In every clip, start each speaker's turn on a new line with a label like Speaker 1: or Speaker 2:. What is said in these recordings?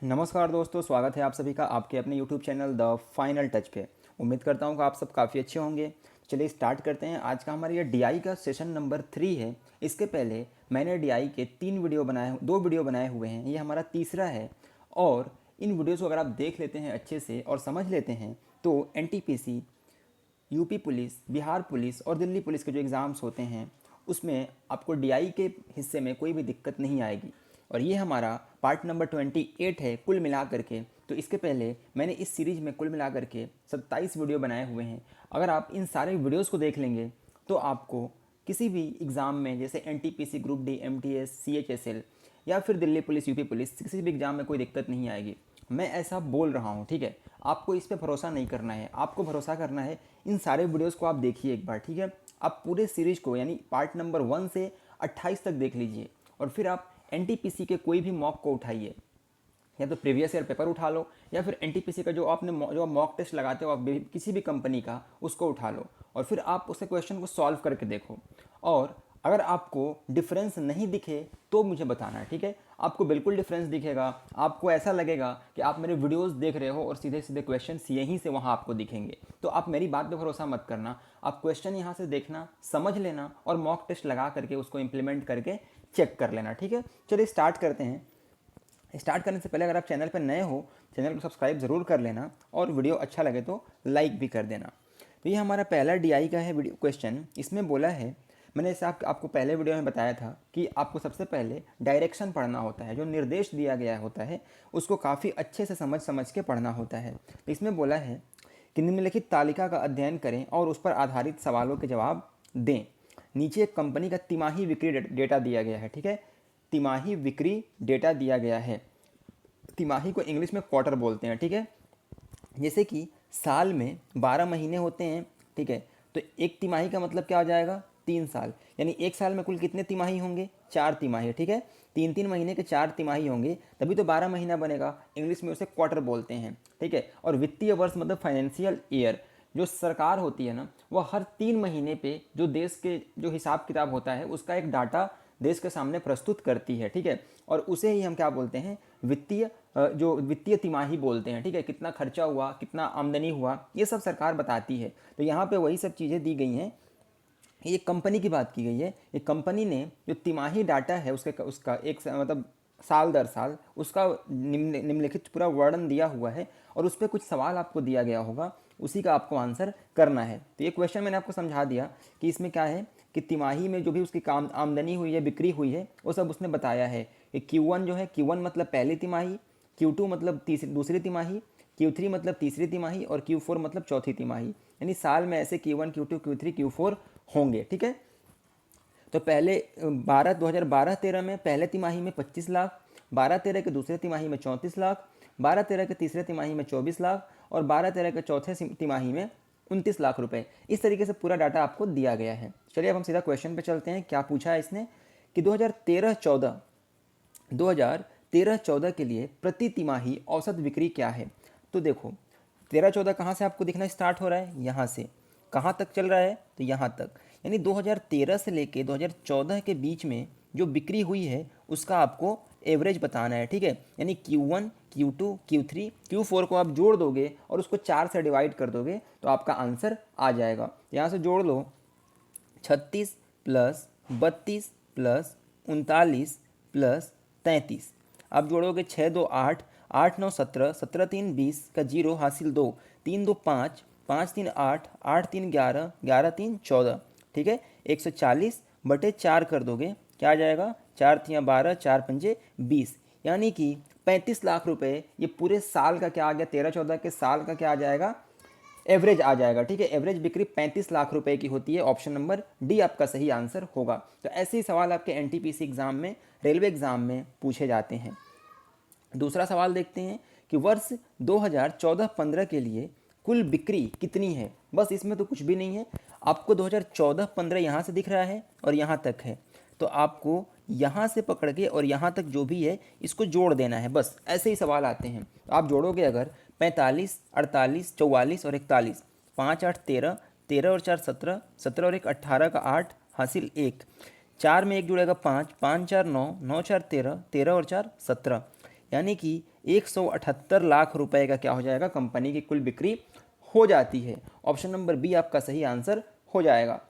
Speaker 1: नमस्कार दोस्तों, स्वागत है आप सभी का आपके अपने YouTube channel the final touch पे। उम्मीद करता हूँ कि आप सब काफ़ी अच्छे होंगे। चलिए स्टार्ट करते हैं। आज का हमारा ये DI का सेशन नंबर 3 है। इसके पहले मैंने DI के 2 वीडियो बनाए हुए हैं, ये हमारा तीसरा है। और इन वीडियोज़ को अगर आप देख लेते हैं अच्छे से और समझ लेते हैं तो NTPC, UP police, Bihar police और दिल्ली पुलिस के जो एग्ज़ाम्स होते हैं उसमें आपको DI के हिस्से में कोई भी दिक्कत नहीं आएगी। और ये हमारा पार्ट नंबर 28 है कुल मिला करके। तो इसके पहले मैंने इस सीरीज़ में कुल मिला करके 27 वीडियो बनाए हुए हैं। अगर आप इन सारे वीडियोज़ को देख लेंगे तो आपको किसी भी एग्ज़ाम में, जैसे NTPC, group D, MTS, CHSL या फिर दिल्ली पुलिस, यूपी पुलिस, किसी भी एग्ज़ाम में कोई दिक्कत नहीं आएगी। मैं ऐसा बोल रहा हूँ, ठीक है। आपको इस पे भरोसा नहीं करना है, आपको भरोसा करना है इन सारे वीडियोस को आप देखिए एक बार, ठीक है। आप पूरे सीरीज को यानी पार्ट नंबर 1 से 28 तक देख लीजिए और फिर आप NTPC के कोई भी मॉक को उठाइए, या तो प्रीवियस ईयर पेपर उठा लो या फिर NTPC का जो मॉक टेस्ट लगाते हो आप किसी भी कंपनी का, उसको उठा लो और फिर आप उसके क्वेश्चन को सॉल्व करके देखो। और अगर आपको डिफरेंस नहीं दिखे तो मुझे बताना है, ठीक है। आपको बिल्कुल डिफरेंस दिखेगा, आपको ऐसा लगेगा कि आप मेरे वीडियोस देख रहे हो और सीधे सीधे क्वेश्चन यहीं से वहाँ आपको दिखेंगे, तो आप मेरी बात पे भरोसा मत करना। आप क्वेश्चन यहाँ से देखना, समझ लेना और मॉक टेस्ट लगा करके उसको इम्प्लीमेंट करके चेक कर लेना, ठीक है। चलिए स्टार्ट करते हैं। स्टार्ट करने से पहले अगर आप चैनल पर नए हो, चैनल को सब्सक्राइब ज़रूर कर लेना और वीडियो अच्छा लगे तो लाइक भी कर देना। तो ये हमारा पहला DI का है वीडियो क्वेश्चन। इसमें बोला है, मैंने इसे आपको पहले वीडियो में बताया था कि आपको सबसे पहले डायरेक्शन पढ़ना होता है, जो निर्देश दिया गया होता है उसको काफ़ी अच्छे से समझ समझ के पढ़ना होता है। तो इसमें बोला है कि निम्नलिखित तालिका का अध्ययन करें और उस पर आधारित सवालों के जवाब दें। नीचे एक कंपनी का तिमाही बिक्री डेटा दिया गया है, ठीक है। तिमाही बिक्री डेटा दिया गया है। तिमाही को इंग्लिश में क्वार्टर बोलते हैं, ठीक है। जैसे कि साल में 12 महीने होते हैं, ठीक है। तो एक तिमाही का मतलब क्या हो जाएगा, 3 साल। यानी एक साल में कुल कितने तिमाही होंगे, 4 तिमाही, ठीक है। 3 महीने के 4 तिमाही होंगे, तभी तो 12 महीना बनेगा। इंग्लिश में उसे क्वार्टर बोलते हैं, ठीक है। और वित्तीय वर्ष मतलब फाइनेंशियल ईयर, जो सरकार होती है ना, वह हर 3 महीने पे जो देश के जो हिसाब किताब होता है उसका एक डाटा देश के सामने प्रस्तुत करती है, ठीक है। और उसे ही हम क्या बोलते हैं, जो वित्तीय तिमाही बोलते हैं, ठीक है। कितना खर्चा हुआ, कितना आमदनी हुआ, ये सब सरकार बताती है। तो यहाँ पे वही सब चीज़ें दी गई हैं। ये कंपनी की बात की गई है। एक कंपनी ने जो तिमाही डाटा है उसका मतलब साल दर साल उसका निम्नलिखित पूरा वर्णन दिया हुआ है और उस पर कुछ सवाल आपको दिया गया होगा, उसी का आपको आंसर करना है। तो ये क्वेश्चन मैंने आपको समझा दिया कि इसमें क्या है कि तिमाही में जो भी उसकी काम आमदनी हुई है, बिक्री हुई है, वो सब उसने बताया है। कि Q1 जो है, Q1 मतलब पहली तिमाही, Q2 मतलब दूसरी तिमाही, Q3 मतलब तीसरी तिमाही और Q4 मतलब चौथी तिमाही। यानी साल में ऐसे Q1, Q2, Q3, Q4 होंगे, ठीक है। तो पहले 2012-13 में पहले तिमाही में 25 लाख, 12-13 के दूसरे तिमाही में 34 लाख, 12-13 के तीसरे तिमाही में 24 लाख और 12-13 के चौथे तिमाही में 29 लाख रुपए। इस तरीके से पूरा डाटा आपको दिया गया है। चलिए अब हम सीधा क्वेश्चन पे चलते हैं। क्या पूछा है इसने कि 2013-14 के लिए प्रति तिमाही औसत बिक्री क्या है। तो देखो 13-14 कहाँ से आपको दिखना स्टार्ट हो रहा है, यहाँ से कहाँ तक चल रहा है, तो यहाँ तक। यानी 2013 से लेके 2014 के बीच में जो बिक्री हुई है उसका आपको एवरेज बताना है, ठीक है। यानी Q1, Q2, Q3, Q4 को आप जोड़ दोगे और उसको 4 से डिवाइड कर दोगे तो आपका आंसर आ जाएगा। यहाँ से जोड़ लो, 36 प्लस 32 प्लस 39 प्लस 33। आप जोड़ोगे 6 2 8, 8 9 17, 17 3 20 का जीरो हासिल 2, 3 2 5, 5 3 8, 8 3 11, 11 3 14, ठीक है। 140 बटे 4 कर दोगे, क्या आ जाएगा, 4 3 12, 4 पंजे 20। यानी कि 35 लाख रुपए ये पूरे साल का क्या आ गया, 13-14 के साल का क्या आ जाएगा, एवरेज आ जाएगा, ठीक है। एवरेज बिक्री 35 लाख रुपए की होती है। ऑप्शन नंबर डी आपका सही आंसर होगा। तो ऐसे ही सवाल आपके NTPC एग्जाम में, रेलवे एग्जाम में पूछे जाते हैं। दूसरा सवाल देखते हैं कि वर्ष 2014-15 के लिए कुल बिक्री कितनी है। बस इसमें तो कुछ भी नहीं है, आपको 2014-15 यहाँ से दिख रहा है और यहाँ तक है, तो आपको यहाँ से पकड़ के और यहाँ तक जो भी है इसको जोड़ देना है। बस ऐसे ही सवाल आते हैं। तो आप जोड़ोगे अगर 45, 48, 44 और 41, 5 8 13, 13 और 4 17, 17 और 1 18 का 8 हासिल 1, 4 में 1 जुड़ेगा 5, 5 4 9, 9 4 13, 13 और 4 17। यानी कि 178 लाख रुपए का क्या हो जाएगा, कंपनी की कुल बिक्री हो जाती है। ऑप्शन नंबर बी आपका सही आंसर हो जाएगा।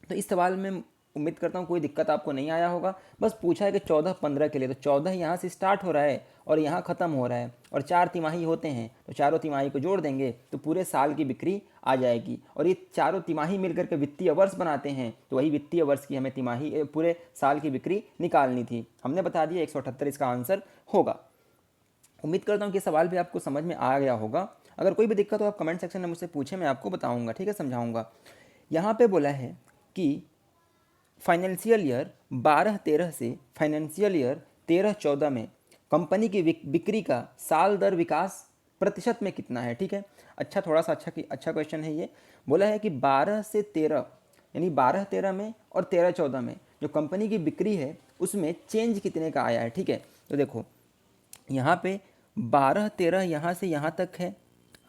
Speaker 1: तो इस सवाल में उम्मीद करता हूँ कोई दिक्कत आपको नहीं आया होगा। बस पूछा है कि 14-15 के लिए, तो 14 यहाँ से स्टार्ट हो रहा है और यहाँ ख़त्म हो रहा है और 4 तिमाही होते हैं, तो चारों तिमाही को जोड़ देंगे तो पूरे साल की बिक्री आ जाएगी। और ये चारों तिमाही मिलकर के वित्तीय वर्ष बनाते हैं, तो वही वित्तीय वर्ष की हमें तिमाही पूरे साल की बिक्री निकालनी थी। हमने बता दिया 178 इसका आंसर होगा। उम्मीद करता हूँ कि सवाल भी आपको समझ में आ गया होगा। अगर कोई भी दिक्कत हो आप कमेंट सेक्शन में मुझसे पूछें, मैं आपको बताऊँगा, ठीक है, समझाऊँगा। यहाँ पे बोला है कि फाइनेंशियल ईयर 12-13 से फाइनेंशियल ईयर 13-14 में कंपनी की बिक्री का साल दर विकास प्रतिशत में कितना है, ठीक है। अच्छा, थोड़ा सा अच्छा क्वेश्चन है ये। बोला है कि 12 से 13 यानी 12-13 में और 13-14 में जो कंपनी की बिक्री है उसमें चेंज कितने का आया है, ठीक है। तो देखो यहाँ पे 12-13 यहाँ से यहाँ तक है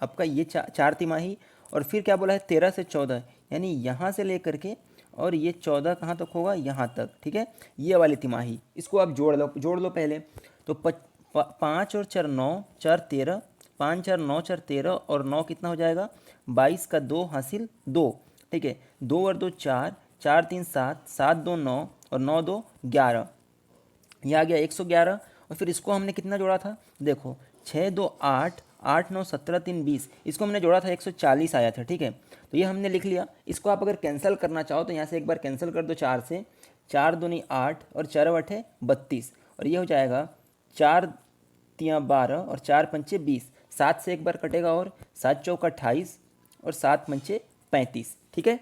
Speaker 1: आपका ये चार तिमाही, और फिर क्या बोला है 13 से 14, यानी यहाँ से लेकर के और ये 14 कहाँ तक होगा, यहाँ तक, ठीक है। ये वाली तिमाही इसको आप जोड़ लो पहले। तो 5 और 4 9, 4 13, 5 4 9 4 13 और 9 कितना हो जाएगा, 22 का 2 हासिल 2, ठीक है। 2 और 2 4, 4 3 7, 7 2 9 और 9 2 11, ये आ गया 111। और फिर इसको हमने कितना जोड़ा था, देखो 6 2 8, 8 9 17 3 20, इसको हमने जोड़ा था 140 आया था, ठीक है। तो ये हमने लिख लिया। इसको आप अगर कैंसिल करना चाहो तो यहाँ से एक बार कैंसिल कर दो 4 से, 4 दूनी 8 और 4 8 32, और ये हो जाएगा 4 3 12 और 4 पंचे 20, 7 से एक बार कटेगा और 7 चौका 28 और 7 पंचे 35, ठीक है।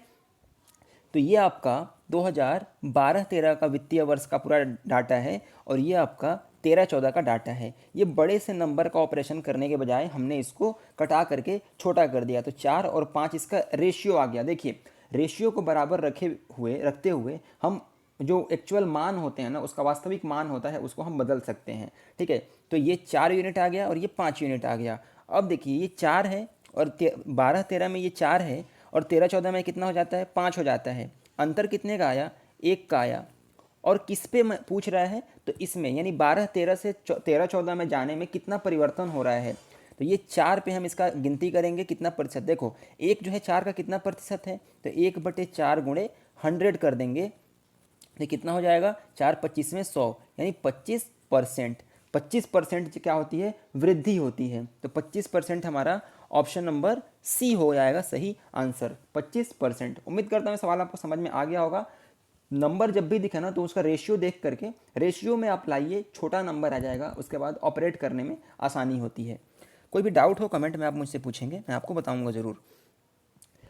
Speaker 1: तो ये आपका 2012-13 का वित्तीय वर्ष का पूरा डाटा है और ये आपका 13-14 का डाटा है। ये बड़े से नंबर का ऑपरेशन करने के बजाय हमने इसको कटा करके छोटा कर दिया, तो 4 और 5 इसका रेशियो आ गया। देखिए रेशियो को बराबर रखते हुए हम जो एक्चुअल मान होते हैं ना, उसका वास्तविक मान होता है, उसको हम बदल सकते हैं, ठीक है। तो ये 4 यूनिट आ गया और ये 5 यूनिट आ गया। अब देखिए ये 4 है और 12-13 में ये 4 है और 13-14 में कितना हो जाता है, 5 हो जाता है। अंतर कितने का आया, 1 का आया। और किस पे पूछ रहा है, तो इसमें यानी 12-13 से 13-14 में जाने में कितना परिवर्तन हो रहा है। तो ये 4 पे हम इसका गिनती करेंगे कितना प्रतिशत। देखो एक जो है 4 का कितना प्रतिशत है, तो 1/4 गुणे 100 कर देंगे, तो कितना हो जाएगा, 4 25 में 100, यानी 25%। 25% क्या होती है, वृद्धि होती है। तो 25% हमारा ऑप्शन नंबर सी हो जाएगा सही आंसर, 25%। उम्मीद करता हूँ सवाल आपको समझ में आ गया होगा। नंबर जब भी दिखे ना तो उसका रेशियो देख करके रेशियो में आप लाइए, छोटा नंबर आ जाएगा, उसके बाद ऑपरेट करने में आसानी होती है। कोई भी डाउट हो कमेंट में आप मुझसे पूछेंगे, मैं आपको बताऊंगा ज़रूर।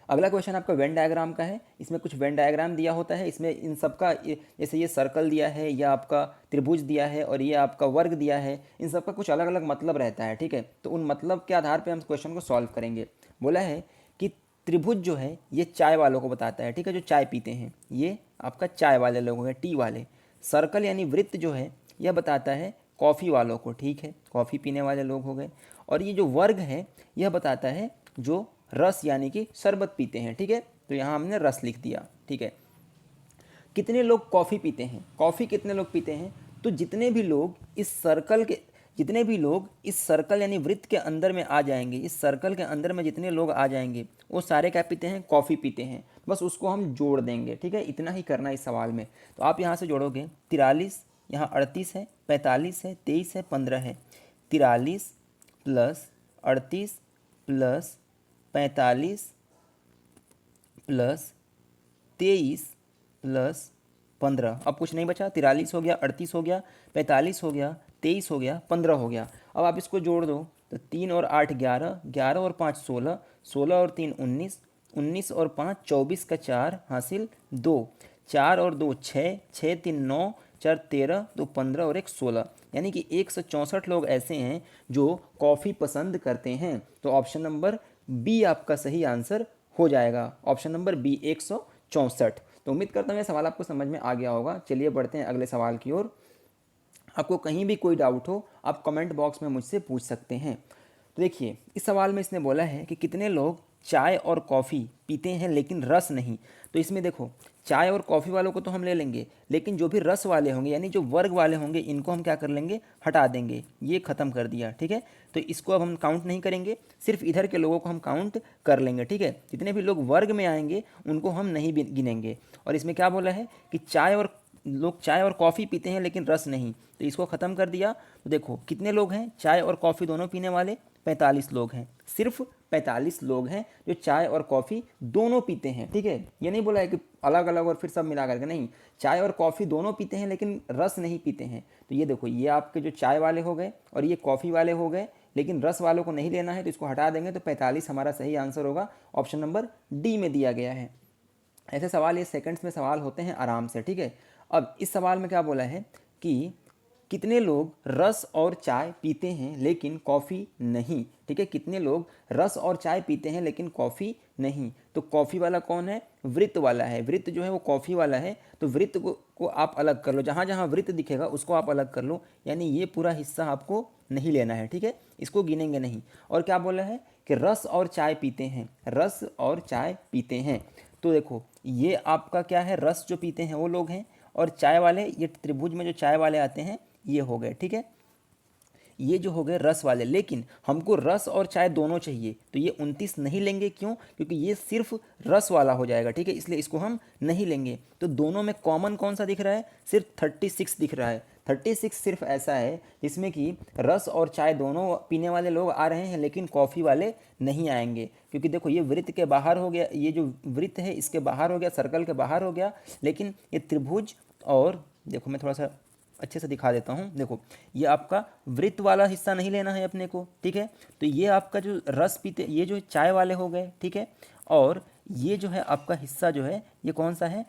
Speaker 1: अगला क्वेश्चन आपका वेन डायग्राम का है। इसमें कुछ वेन डायग्राम दिया होता है, इसमें इन सब का जैसे ये सर्कल दिया है, या आपका त्रिभुज दिया है और ये आपका वर्ग दिया है, इन सब का कुछ अलग अलग मतलब रहता है, ठीक है। तो उन मतलब के आधार पर हम क्वेश्चन को सॉल्व करेंगे। बोला है कि त्रिभुज जो है ये चाय वालों को बताता है, ठीक है, जो चाय पीते हैं, ये आपका चाय वाले लोग हैं, टी वाले। सर्कल यानी वृत्त जो है यह बताता है कॉफ़ी वालों को, ठीक है, कॉफ़ी पीने वाले लोग हो गए। और ये जो वर्ग है यह बताता है जो रस यानी कि शरबत पीते हैं, ठीक है। तो यहाँ हमने रस लिख दिया, ठीक है। कितने लोग कॉफ़ी पीते हैं, कॉफ़ी कितने लोग पीते हैं, तो जितने भी लोग इस सर्कल यानी वृत्त के अंदर में आ जाएंगे, इस सर्कल के अंदर में जितने लोग आ जाएंगे वो सारे क्या पीते हैं, कॉफ़ी पीते हैं। बस उसको हम जोड़ देंगे, ठीक है, इतना ही करना है इस सवाल में। तो आप यहाँ से जोड़ोगे 43, यहाँ 38 है, 45 है, 23 है, 15 है। 43 + 38 + 45 + 23 + 15, अब कुछ नहीं बचा। 43 हो गया, 38 हो गया, 45 हो गया, 23 हो गया, 15 हो गया। अब आप इसको जोड़ दो, तो 3 और 8 11, 11 और 5 16, 16 और 3 19, 19 और 5 24 का 4 हासिल 2, 4 और 2 6, 6 3 9, 4 13, 2 15 और 1 16, यानी कि 164 लोग ऐसे हैं जो कॉफ़ी पसंद करते हैं। तो ऑप्शन नंबर बी आपका सही आंसर हो जाएगा, ऑप्शन नंबर बी 164। तो उम्मीद करता हूँ ये सवाल आपको समझ में आ गया होगा। चलिए बढ़ते हैं अगले सवाल की ओर। आपको कहीं भी कोई डाउट हो आप कमेंट बॉक्स में मुझसे पूछ सकते हैं। तो देखिए इस सवाल में इसने बोला है कि कितने लोग चाय और कॉफ़ी पीते हैं लेकिन रस नहीं। तो इसमें देखो चाय और कॉफ़ी वालों को तो हम ले लेंगे, लेकिन जो भी रस वाले होंगे यानी जो वर्ग वाले होंगे इनको हम क्या कर लेंगे, हटा देंगे। ये ख़त्म कर दिया, ठीक है। तो इसको अब हम काउंट नहीं करेंगे, सिर्फ इधर के लोगों को हम काउंट कर लेंगे, ठीक है। जितने भी लोग वर्ग में आएंगे उनको हम नहीं गिनेंगे। और इसमें क्या बोला है कि लोग चाय और कॉफ़ी पीते हैं लेकिन रस नहीं, तो इसको ख़त्म कर दिया। तो देखो कितने लोग हैं चाय और कॉफ़ी दोनों पीने वाले, 45 लोग हैं। सिर्फ 45 लोग हैं जो चाय और कॉफ़ी दोनों पीते हैं, ठीक है। ये नहीं बोला है कि अलग अलग और फिर सब मिला करके, नहीं, चाय और कॉफ़ी दोनों पीते हैं लेकिन रस नहीं पीते हैं। तो ये देखो, ये आपके जो चाय वाले हो गए और ये कॉफ़ी वाले हो गए, लेकिन रस वालों को नहीं लेना है तो इसको हटा देंगे। तो 45 हमारा सही आंसर होगा, ऑप्शन नंबर डी में दिया गया है। ऐसे सवाल ये सेकंड्स में सवाल होते हैं आराम से, ठीक है। अब इस सवाल में क्या बोला है कि कितने लोग रस और चाय पीते हैं लेकिन कॉफ़ी नहीं, ठीक है। कितने लोग रस और चाय पीते हैं लेकिन कॉफ़ी नहीं। तो कॉफ़ी वाला कौन है, वृत्त वाला है। वृत्त जो है वो कॉफ़ी वाला है। तो वृत्त को आप अलग कर लो, जहाँ जहाँ वृत्त दिखेगा उसको आप अलग कर लो, यानी ये पूरा हिस्सा आपको नहीं लेना है, ठीक है। इसको गिनेंगे नहीं। और क्या बोला है कि रस और चाय पीते हैं, रस और चाय पीते हैं। तो देखो ये आपका क्या है, रस जो पीते हैं वो लोग हैं, और चाय वाले, ये त्रिभुज में जो चाय वाले आते हैं ये हो गए, ठीक है। ये जो हो गए रस वाले, लेकिन हमको रस और चाय दोनों चाहिए, तो ये 29 नहीं लेंगे। क्यों? क्योंकि ये सिर्फ रस वाला हो जाएगा, ठीक है, इसलिए इसको हम नहीं लेंगे। तो दोनों में कॉमन कौन सा दिख रहा है, सिर्फ 36 दिख रहा है। 36 सिर्फ ऐसा है जिसमें कि रस और चाय दोनों पीने वाले लोग आ रहे हैं लेकिन कॉफ़ी वाले नहीं आएंगे। क्योंकि देखो ये वृत्त के बाहर हो गया, ये जो वृत्त है इसके बाहर हो गया, सर्कल के बाहर हो गया, लेकिन ये त्रिभुज, और देखो मैं थोड़ा सा अच्छे से दिखा देता हूँ। देखो ये आपका वृत्त वाला हिस्सा नहीं लेना है अपने को, ठीक है। तो ये आपका जो रस पीते, ये जो चाय वाले हो गए, ठीक है। और ये जो है आपका हिस्सा जो है ये कौन सा है,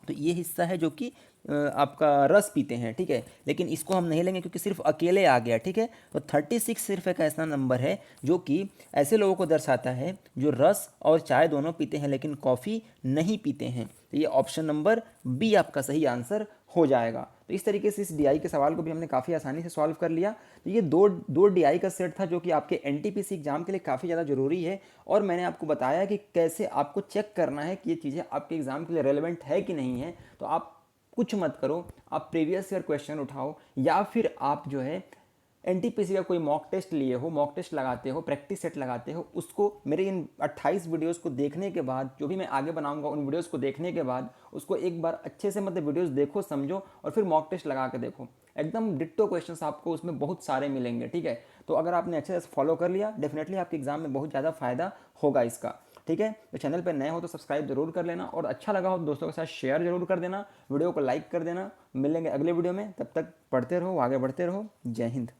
Speaker 1: तो ये हिस्सा है जो कि आपका रस पीते हैं, ठीक है। लेकिन इसको हम नहीं लेंगे क्योंकि सिर्फ अकेले आ गया, ठीक है। तो 36 सिर्फ एक ऐसा नंबर है जो कि ऐसे लोगों को दर्शाता है जो रस और चाय दोनों पीते हैं लेकिन कॉफ़ी नहीं पीते हैं। तो ये ऑप्शन नंबर बी आपका सही आंसर हो जाएगा। तो इस तरीके से इस डीआई के सवाल को भी हमने काफ़ी आसानी से सॉल्व कर लिया। तो ये दो डीआई का सेट था जो कि आपके एनटीपीसी एग्जाम के लिए काफ़ी ज़्यादा ज़रूरी है। और मैंने आपको बताया कि कैसे आपको चेक करना है कि ये चीज़ें आपके एग्ज़ाम के लिए रेलेवेंट है कि नहीं है। तो आप कुछ मत करो, आप प्रीवियस ईयर क्वेश्चन उठाओ, या फिर आप जो है एनटीपीसी का कोई मॉक टेस्ट लिए हो, मॉक टेस्ट लगाते हो, प्रैक्टिस सेट लगाते हो, उसको मेरे इन 28 वीडियोस को देखने के बाद, जो भी मैं आगे बनाऊंगा उन वीडियोस को देखने के बाद उसको एक बार अच्छे से मतलब वीडियोस देखो, समझो, और फिर मॉक टेस्ट लगा के देखो। एकदम डिट्टो क्वेश्चंस आपको उसमें बहुत सारे मिलेंगे, ठीक है। तो अगर आपने अच्छे से फॉलो कर लिया, डेफिनेटली आपके एग्जाम में बहुत ज़्यादा फायदा होगा इसका, ठीक है। तो चैनल पर नए हो तो सब्सक्राइब जरूर कर लेना, और अच्छा लगा हो तो दोस्तों के साथ शेयर जरूर कर देना, वीडियो को लाइक कर देना। मिलेंगे अगले वीडियो में, तब तक पढ़ते रहो, आगे बढ़ते रहो। जय हिंद।